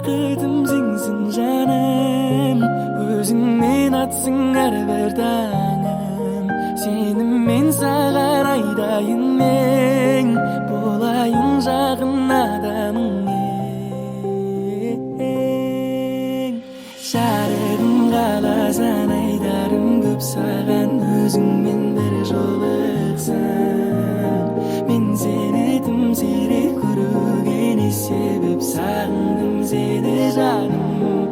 бақытым сенсің жаным, өзіңмен атсың әрбір таңым. Сені мен саған айдайын мен, болайын жағын адамың ең. Жарығым қаласаң айтарым көп саған, өзіңмен бір жолықсам. Мен сені тым сирек көруге не себеп, сағындым сені жаным.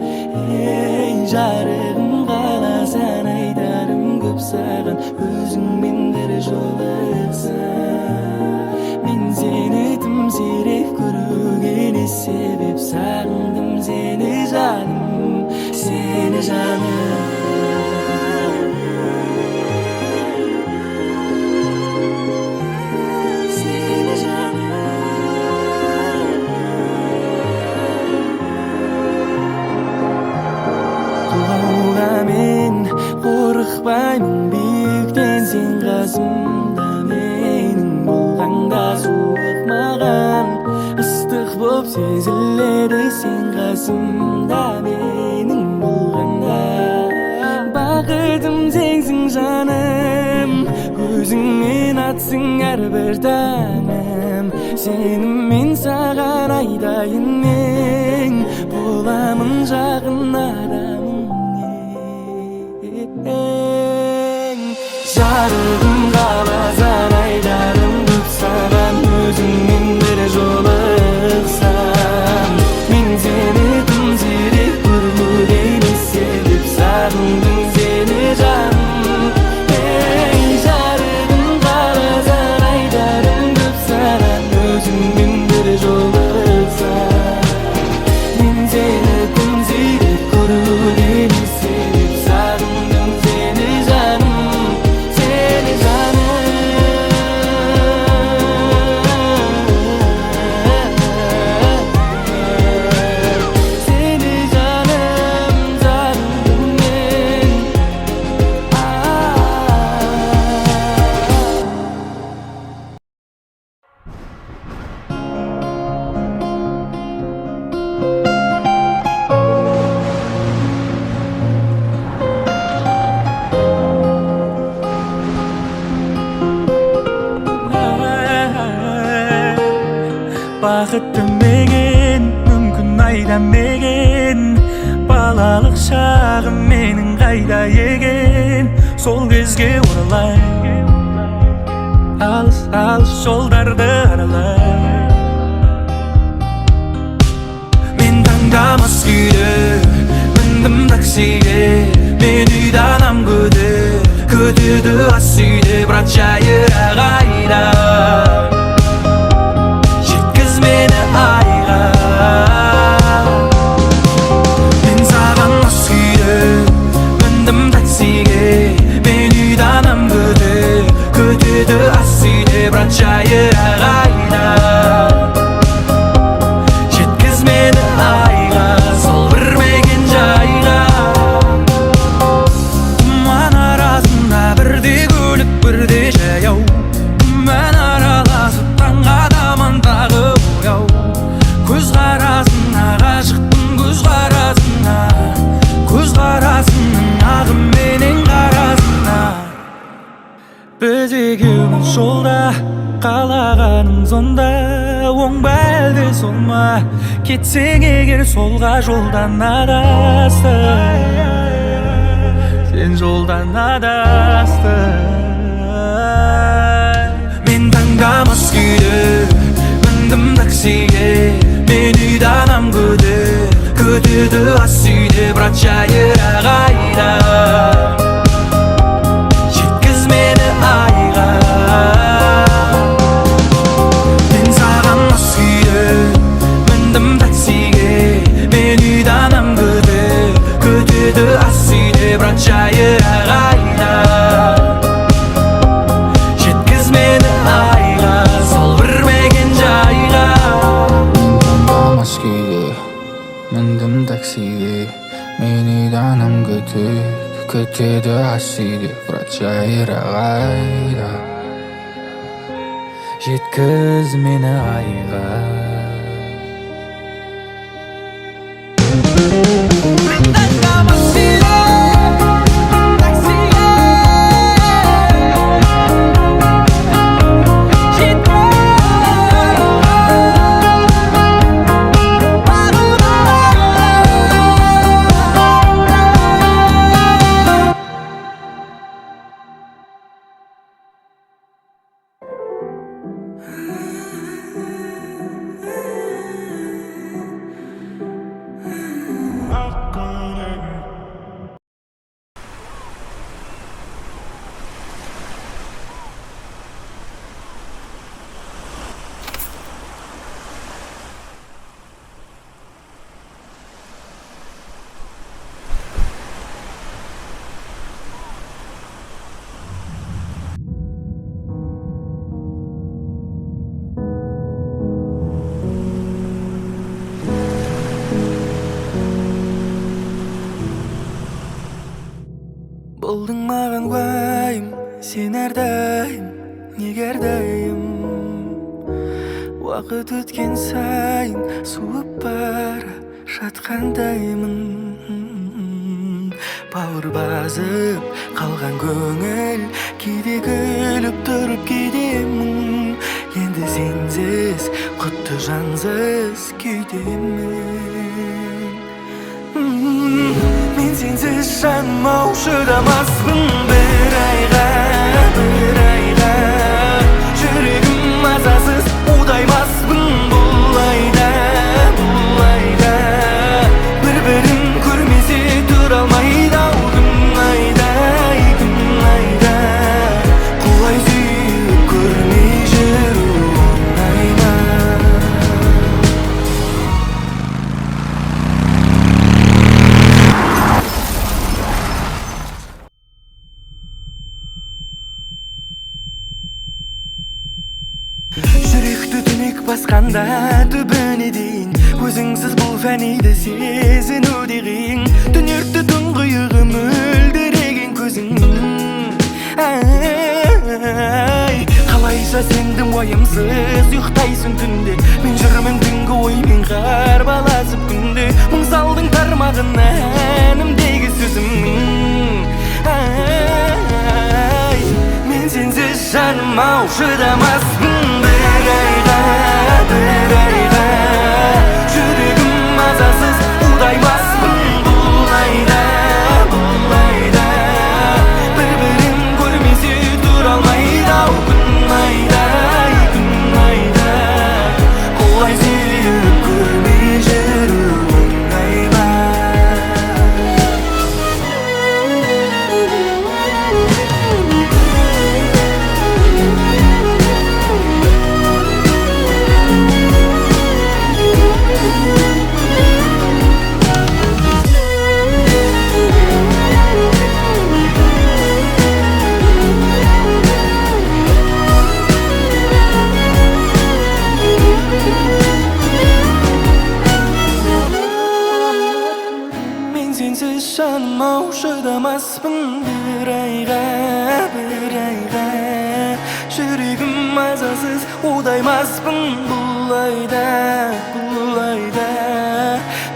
Ей жарығым қаласаң айтарым көп саған, өзіңмен бір жолықсам. Мен сені тым сирек көруге не себеп, сағындым сені жаным, сені жаным. Мен қорықпаймын биіктен, сен қасымда менің болғанда. Суық маған ыстық боп сезіледі, сен қасымда менің болғанда. Бақытым сенсің жаным, көзіңмен атсың әрбір таңым. Сені мен саған айдайын мен, боламын жақын адамың. Жарығым қаласаң айтарым көп саған, өзіңмен бір жолықсам. Мен сені тым сирек көруге не себеп, сағындым сені жаным. Ей жарығым қаласаң айтарым көп саған, өзіңмен бір жолықсам. Мен сені тым сирек көруге не себеп, сағындым сені жаным. Бақытты меген, мүмкін айдамеген, балалық шағым менің қайда екен. Сол кезге оралай, алыс жолдарды аралай. Мен таңдамас күйде міндім таксиге, мен үйде анам күтеді ас үйде. Брат жайырақ айда, мені айға. Мен саған мас күйде міндім таксиге, мен үйде анам күтеді ас үйде. Брат жайырақ айда, жеткіз мені айға, сол бір мекен жайға. Тұман арасында бірде көлік бірде жаяу, күмән араласып таңға таман тағы. Көз қарасына ғашықпын, көз қарасына, көз қарасының ағыменен қарасына. Біз екеуміз жолда, қалағаның сонда. Оң ба әлде сол ма, кетсең егер солға, жолдан адастың, сен жолдан адастың. Мен таңдамас күйде міндім таксиге, мен үйде анам күтеді ас үйде. Брат жайырақ айда, жеткіз мені айға. Мен саған мас күйде міндім таксиге, мен үйде анам күтеді ас үйде. Брат жайырақ айда, жеткіз мені айға, сол бір мекен жайға. Мас күйде міндім таксиге, мен үйде анам күтеді ас үйде. Брат жайырақ айда, жеткіз мені айға. болдың маған уайым, сен әрдайым, неге әрдайым. Уақыт өткен сайын суып бара жатқандаймын. Бауыр басып қалған көңіл, кейде күліп тұрып кейде мұң. Енді сенсіз құтты жансыз күйдемін. Мен сенсіз жаным ау шыдамаспын бір айға. Жүрегім мазасыз удаймаспын бұл айда. Бір-бірін көрмесе тұра алмайды ау күн айда. Құлай сүйіп көрмей жүру оңай ма? Жүректі түнек басқанда түбіне дейін, өзіңсіз бұл фәниді сезіну де қиын. Түнерді тұңғиығы мөлдіреген көзің. Қалайша сендім уайымсыз ұйықтайсың түнде. Мен жүрмін түнгі оймен қарбаласып күнде. Мың салдың тармағына әнімдегі сөзімнің. Мен сенсіз жаным ау шыдамаспын бір айға. Жүрегім мазасыз удаймаспын бұл айда. Бір-бірін көрмесе тұра алмайды ау күн айда. Құлай сүйіп көрмей жүру оңай ма? Сенсіз жаным ау шыдамаспын бір айға. Жүрегім мазасыз удаймаспын бұл айда.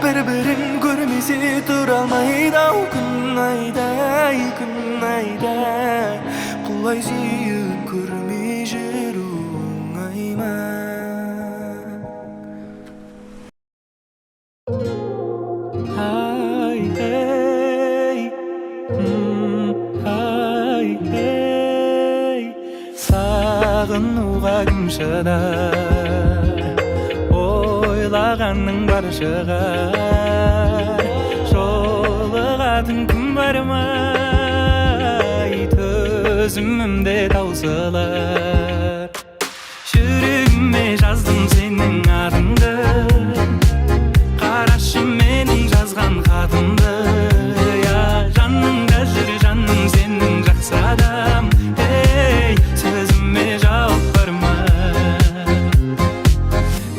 Бір-бірін көрмесе тұра алмайды ау күн айда. Құлай сүйіп көрмей жүру оңай ма? Сағынуға кім шыдар, ойлағанның бар шығар. Жолығатын күн бар ма, төзімімде таусылар. Жүрегіме жаздым сенің атыңды, қарашы менің жазған хатымды. Жаныңда жүр жаным сенің жақсы адам. Сөзіме жауап бар ма?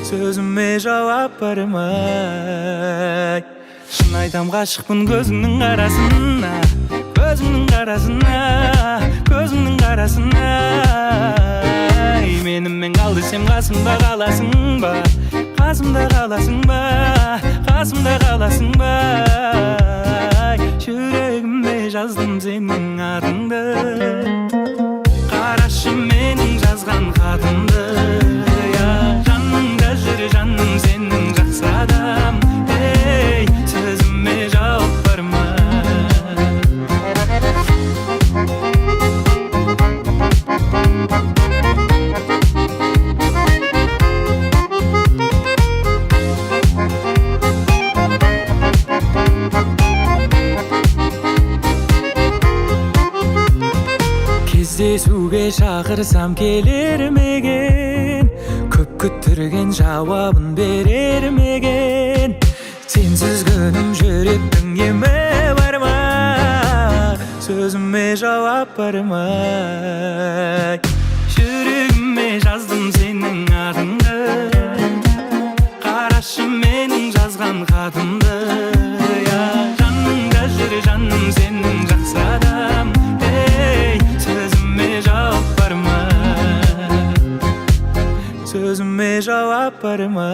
Сөзіме жауап бар ма? Шын айтам ғашықпын көзіңнің қарасына. Менімен қал десем қасымда қаласың ба? Жүрегіме жаздым сенің атыңды, қарашы менің жазған хатымды. Жаныңда жүр жаным сенің жақсы адам. Сөзіме жауап бар ма? Кездесуге шақырсам келер мекен, көп күттірген жауабын берер мекен. Сенсіз күнім жүректің емі бар ма? Сөзіме жауап бар ма? Жүрегіме жаздым сенің атыңды, қарашы менің жазған хатымды. Жаныңда жүр жаным сенің жақсы адам. өзіме жауап барма